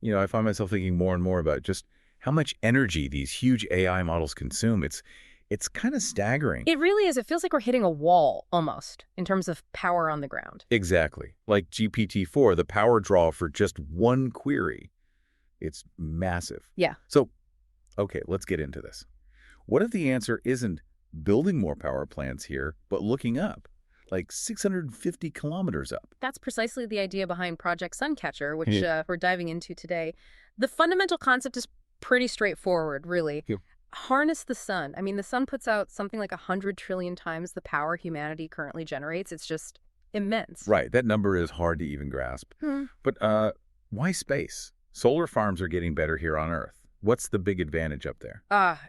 I find myself thinking more and more about just how much energy these huge AI models consume. It's kind of staggering. It really is. It feels like we're hitting a wall, almost, in terms of power on the ground. Exactly. Like GPT-4, the power draw for just one query. It's massive. Yeah. So, okay, let's get into this. What if the answer isn't building more power plants here, but looking up, like 650 kilometers up? That's precisely the idea behind Project Suncatcher, which we're diving into today. The fundamental concept is pretty straightforward, really. Yeah. Harness the sun. I mean, the sun puts out something like 100 trillion times the power humanity currently generates. It's just immense. Right. That number is hard to even grasp. But why space? Solar farms are getting better here on Earth. What's the big advantage up there?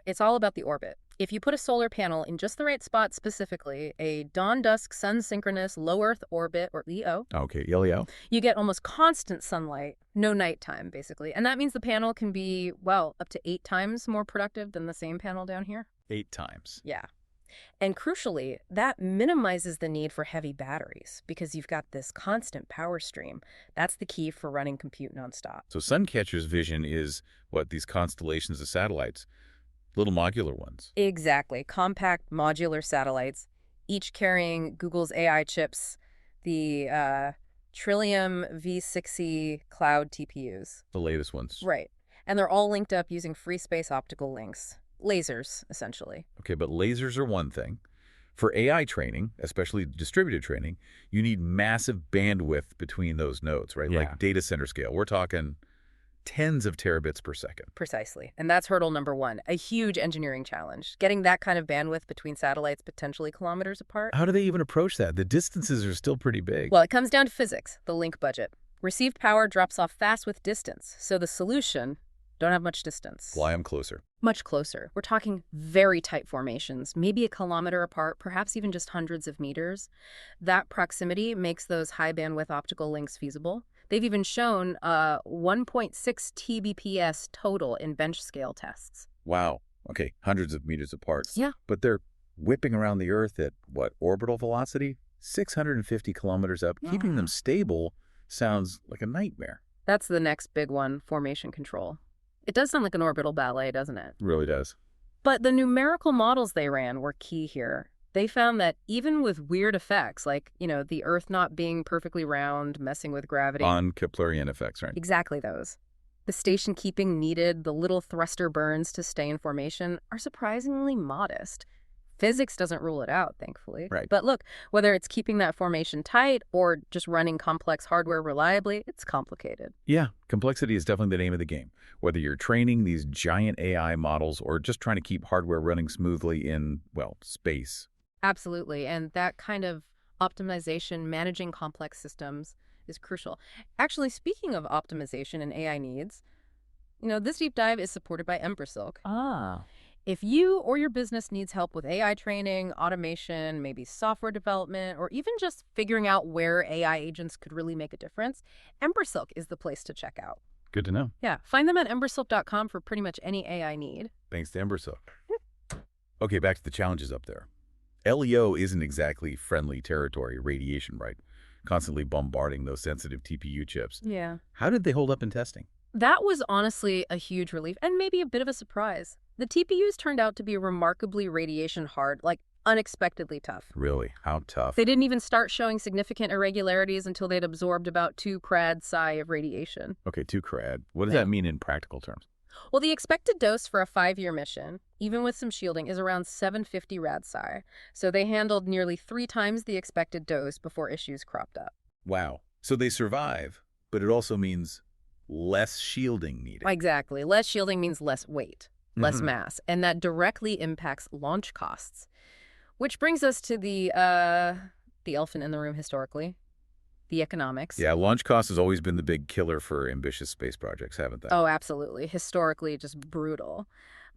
It's all about the orbit. If you put a solar panel in just the right spot, specifically a dawn-dusk sun-synchronous low Earth orbit, or LEO, Okay, LEO. you get almost constant sunlight, no nighttime, basically. And that means the panel can be, well, up to 8 times more productive than the same panel down here. 8 times. Yeah. And crucially, that minimizes the need for heavy batteries because you've got this constant power stream. That's the key for running compute nonstop. So Suncatcher's vision is, what, these constellations of satellites? Little modular ones. Exactly. Compact modular satellites, each carrying Google's AI chips, the Trillium V6E cloud TPUs. The latest ones. Right. And they're all linked up using free space optical links. Lasers, essentially. Okay, but lasers are one thing. For AI training, especially distributed training, you need massive bandwidth between those nodes, right? Yeah. Like data center scale. We're talking tens of terabits per second. Precisely. And that's hurdle number 1, a huge engineering challenge. Getting that kind of bandwidth between satellites potentially kilometers apart. How do they even approach that? The distances are still pretty big. Well, it comes down to physics, the link budget. Received power drops off fast with distance. So the solution, don't have much distance. Fly them closer. Much closer. We're talking very tight formations, maybe a kilometer apart, perhaps even just hundreds of meters. That proximity makes those high bandwidth optical links feasible. They've even shown 1.6 Tbps total in bench scale tests. Wow. Okay, hundreds of meters apart. Yeah. But they're whipping around the Earth at, what, orbital velocity? 650 kilometers up. Keeping them stable sounds like a nightmare. That's the next big one, formation control. It does sound like an orbital ballet, doesn't it? Really does. But the numerical models they ran were key here. They found that even with weird effects, like, the Earth not being perfectly round, messing with gravity. On Keplerian effects, right? Exactly those. The station keeping needed, the little thruster burns to stay in formation, are surprisingly modest. Physics doesn't rule it out, thankfully. Right. But look, whether it's keeping that formation tight or just running complex hardware reliably, it's complicated. Yeah, complexity is definitely the name of the game. Whether you're training these giant AI models or just trying to keep hardware running smoothly in, well, space. Absolutely. And that kind of optimization, managing complex systems, is crucial. Actually, speaking of optimization and AI needs, this deep dive is supported by Embersilk. If you or your business needs help with AI training, automation, maybe software development, or even just figuring out where AI agents could really make a difference, Embersilk is the place to check out. Good to know. Yeah, find them at embersilk.com for pretty much any AI need. Thanks to Embersilk. Okay, back to the challenges up there. LEO isn't exactly friendly territory, radiation, right? Constantly bombarding those sensitive TPU chips. Yeah. How did they hold up in testing? That was honestly a huge relief and maybe a bit of a surprise. The TPUs turned out to be remarkably radiation hard, like unexpectedly tough. Really? How tough? They didn't even start showing significant irregularities until they'd absorbed about 2 crad psi of radiation. Okay, 2 crad. What does Yeah. that mean in practical terms? Well, the expected dose for a 5-year mission, even with some shielding, is around 750 rad psi. So they handled nearly 3 times the expected dose before issues cropped up. Wow. So they survive, but it also means less shielding needed. Exactly. Less shielding means less weight, less mass, and that directly impacts launch costs. Which brings us to the elephant in the room historically, the economics. Yeah, launch cost has always been the big killer for ambitious space projects, haven't they? Oh, absolutely. Historically, just brutal.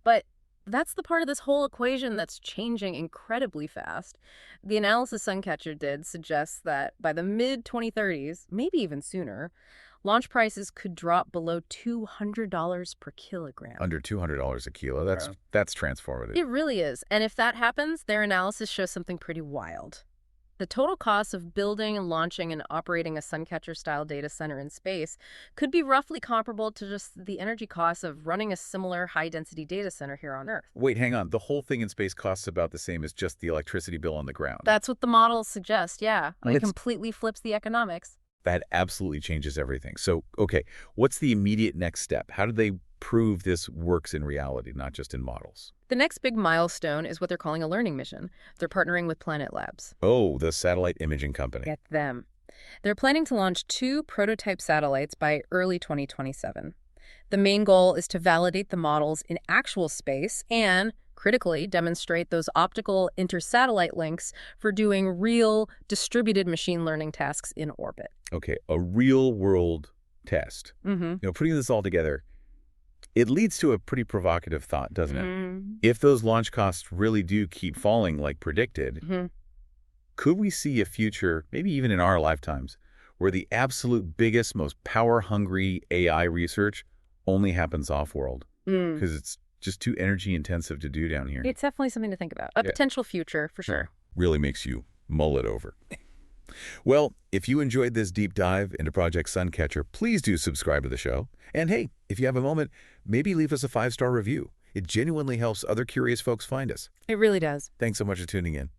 But that's the part of this whole equation that's changing incredibly fast. The analysis Suncatcher did suggests that by the mid-2030s, maybe even sooner, launch prices could drop below $200 per kilogram. Under $200 a kilo. That's transformative. It really is. And if that happens, their analysis shows something pretty wild. The total cost of building and launching and operating a Suncatcher-style data center in space could be roughly comparable to just the energy costs of running a similar high-density data center here on Earth. Wait, hang on. The whole thing in space costs about the same as just the electricity bill on the ground. That's what the models suggest, yeah. It It's- completely flips the economics. That absolutely changes everything. So, okay, what's the immediate next step? How do they prove this works in reality, not just in models? The next big milestone is what they're calling a learning mission. They're partnering with Planet Labs. Oh, the satellite imaging company. Get them. They're planning to launch 2 prototype satellites by early 2027. The main goal is to validate the models in actual space and, critically, demonstrate those optical intersatellite links for doing real distributed machine learning tasks in orbit. Okay, a real-world test. Putting this all together, it leads to a pretty provocative thought, doesn't it? If those launch costs really do keep falling like predicted, could we see a future, maybe even in our lifetimes, where the absolute biggest, most power-hungry AI research only happens off-world? Because it's just too energy-intensive to do down here. It's definitely something to think about. A potential future, for sure. Really makes you mull it over. Well, if you enjoyed this deep dive into Project Suncatcher, please do subscribe to the show. And hey, if you have a moment, maybe leave us a 5-star review. It genuinely helps other curious folks find us. It really does. Thanks so much for tuning in.